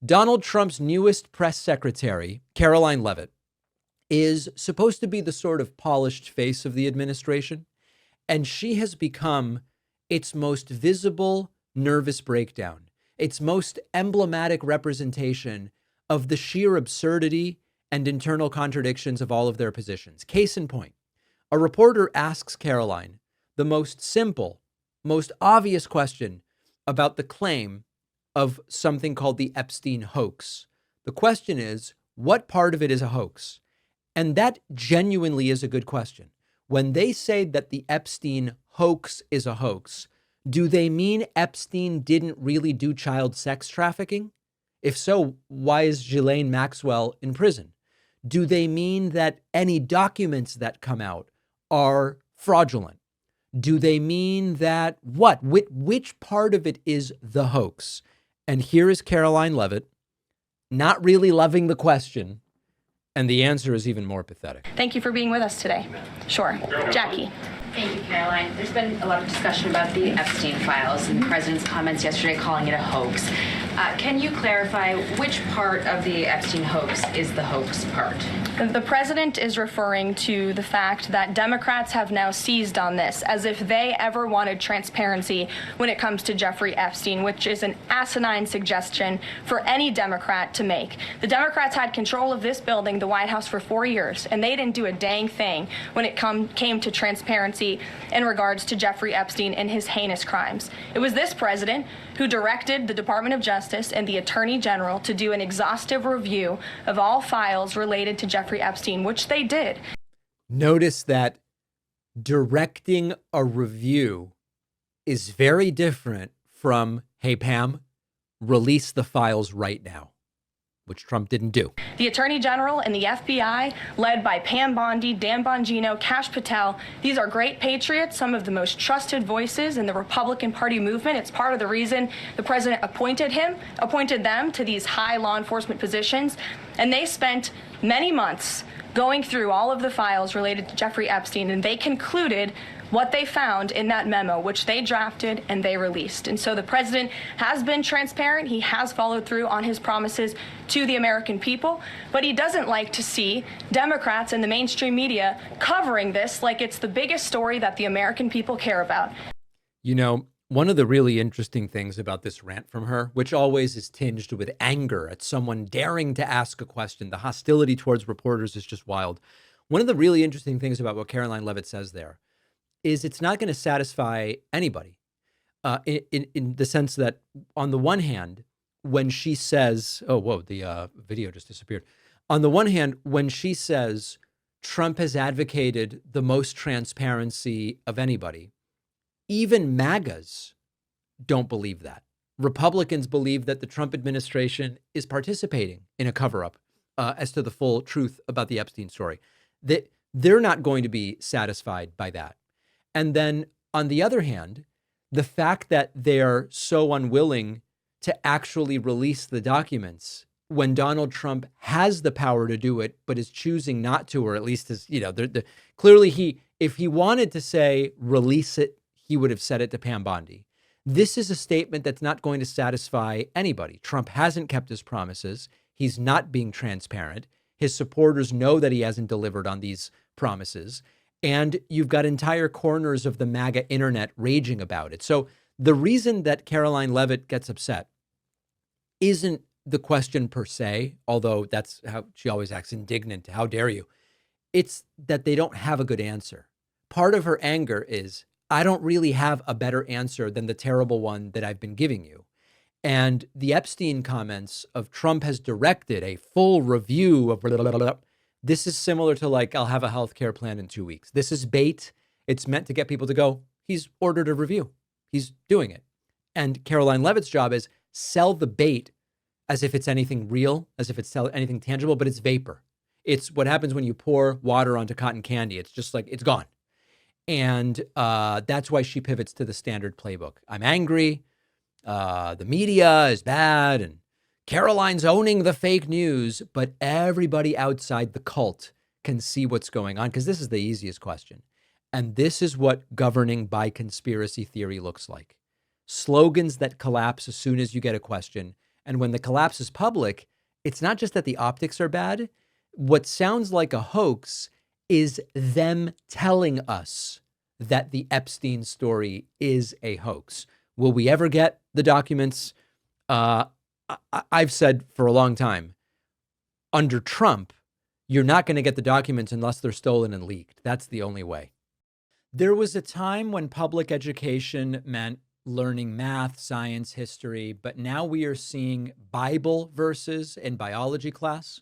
Donald Trump's newest press secretary, Karoline Leavitt, is supposed to be the sort of polished face of the administration, and she has become its most visible nervous breakdown, its most emblematic representation of the sheer absurdity and internal contradictions of all of their positions. Case in point, a reporter asks Karoline the most simple, most obvious question about the claim of something called the Epstein hoax. The question is, what part of it is a hoax? And that genuinely is a good question. When they say that the Epstein hoax is a hoax, do they mean Epstein didn't really do child sex trafficking? If so, why is Ghislaine Maxwell in prison? Do they mean that any documents that come out are fraudulent? Do they mean that what? Which part of it is the hoax? And here is Karoline Leavitt, not really loving the question, and the answer is even more pathetic. Thank you for being with us today. Sure. Jackie. Thank you, Karoline. There's been a lot of discussion about the Epstein files and the president's comments yesterday calling it a hoax. Can you clarify which part of the Epstein hoax is the hoax part? The president is referring to the fact that Democrats have now seized on this as if they ever wanted transparency when it comes to Jeffrey Epstein, which is an asinine suggestion for any Democrat to make. The Democrats had control of this building, the White House, for 4 years, and they didn't do a dang thing when it came to transparency in regards to Jeffrey Epstein and his heinous crimes. It was this president who directed the Department of Justice and the Attorney General to do an exhaustive review of all files related to Jeffrey Epstein, which they did. Notice that directing a review is very different from, hey, Pam, release the files right now, which Trump didn't do. The Attorney General and the FBI, led by Pam Bondi, Dan Bongino, Kash Patel, these are great patriots, some of the most trusted voices in the Republican Party movement. It's part of the reason the president appointed them to these high law enforcement positions. And they spent many months going through all of the files related to Jeffrey Epstein, and they concluded what they found in that memo, which they drafted and they released. And so the president has been transparent. He has followed through on his promises to the American people, but he doesn't like to see Democrats and the mainstream media covering this like it's the biggest story that the American people care about. You know, one of the really interesting things about this rant from her, which always is tinged with anger at someone daring to ask a question, the hostility towards reporters is just wild. One of the really interesting things about what Karoline Leavitt says there is it's not going to satisfy anybody in the sense that, on the one hand, when she says, oh, whoa, the video just disappeared. On the one hand, when she says Trump has advocated the most transparency of anybody, even MAGAs don't believe that. Republicans believe that the Trump administration is participating in a cover-up as to the full truth about the Epstein story. That they're not going to be satisfied by that. And then, on the other hand, the fact that they're so unwilling to actually release the documents when Donald Trump has the power to do it, but is choosing not to, or at least is, clearly if he wanted to say release it, he would have said it to Pam Bondi. This is a statement that's not going to satisfy anybody. Trump hasn't kept his promises. He's not being transparent. His supporters know that he hasn't delivered on these promises. And you've got entire corners of the MAGA internet raging about it. So the reason that Karoline Leavitt gets upset isn't the question per se, although that's how she always acts, indignant. How dare you? It's that they don't have a good answer. Part of her anger is, I don't really have a better answer than the terrible one that I've been giving you. And the Epstein comments of Trump has directed a full review of blah, blah, blah, blah. This is similar to like, I'll have a health care plan in 2 weeks. This is bait. It's meant to get people to go, he's ordered a review. He's doing it. And Karoline Leavitt's job is sell the bait as if it's anything real, as if it's anything tangible, but it's vapor. It's what happens when you pour water onto cotton candy. It's just like, it's gone. And that's why she pivots to the standard playbook. I'm angry. The media is bad. And Karoline's owning the fake news, but everybody outside the cult can see what's going on, because this is the easiest question. And this is what governing by conspiracy theory looks like. Slogans that collapse as soon as you get a question, And when the collapse is public, it's not just that the optics are bad. What sounds like a hoax is them telling us that the Epstein story is a hoax. Will we ever get the documents? I've said for a long time, under Trump, you're not going to get the documents unless they're stolen and leaked. That's the only way. There was a time when public education meant learning math, science, history, but now we are seeing Bible verses in biology class.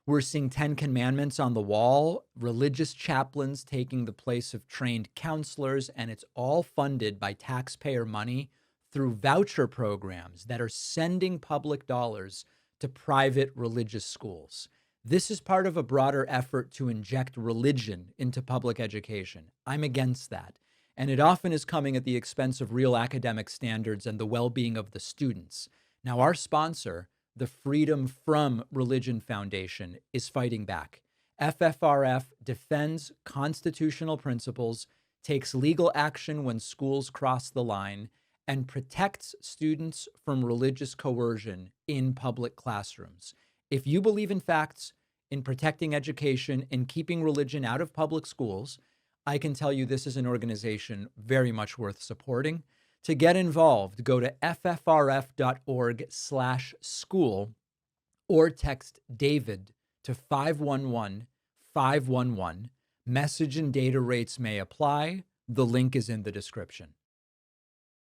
We're seeing 10 commandments on the wall, religious chaplains taking the place of trained counselors, and it's all funded by taxpayer money through voucher programs that are sending public dollars to private religious schools. This is part of a broader effort to inject religion into public education. I'm against that. And it often is coming at the expense of real academic standards and the well-being of the students. Now, our sponsor, the Freedom From Religion Foundation, is fighting back. FFRF defends constitutional principles, takes legal action when schools cross the line, and protects students from religious coercion in public classrooms. If you believe in facts, in protecting education, in keeping religion out of public schools, I can tell you this is an organization very much worth supporting. To get involved, go to ffrf.org/school or text David to 511-511. Message and data rates may apply. The link is in the description.